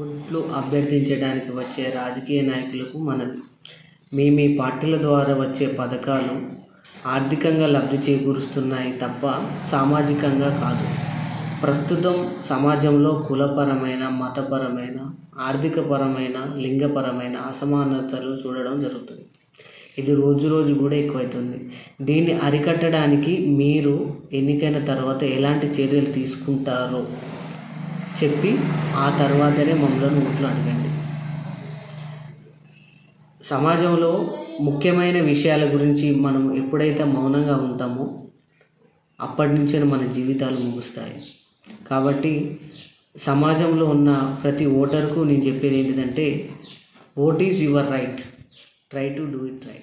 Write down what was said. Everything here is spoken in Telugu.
ఓట్లు అభ్యర్థించడానికి వచ్చే రాజకీయ నాయకులకు మనవి. మీ పార్టీల ద్వారా వచ్చే పథకాలు ఆర్థికంగా లబ్ధి చేకూరుస్తున్నాయి తప్ప సామాజికంగా కాదు. ప్రస్తుతం సమాజంలో కులపరమైన, మతపరమైన, ఆర్థికపరమైన, లింగపరమైన అసమానతలు చూడడం జరుగుతుంది. ఇది రోజు రోజు కూడా ఎక్కువవుతుంది. దీన్ని అరికట్టడానికి మీరు ఎన్నికైన తర్వాత ఎలాంటి చర్యలు తీసుకుంటారో చెప్పి ఆ తర్వాతనే మమ్మల్ని ఓట్లు అడగండి. సమాజంలో ముఖ్యమైన విషయాల గురించి మనం ఎప్పుడైతే మౌనంగా ఉంటామో అప్పటి నుంచే మన జీవితాలు ముగుస్తాయి. కాబట్టి సమాజంలో ఉన్న ప్రతి ఓటర్కు నేను చెప్పేది ఏంటిదంటే, vote is your right, try to do it right.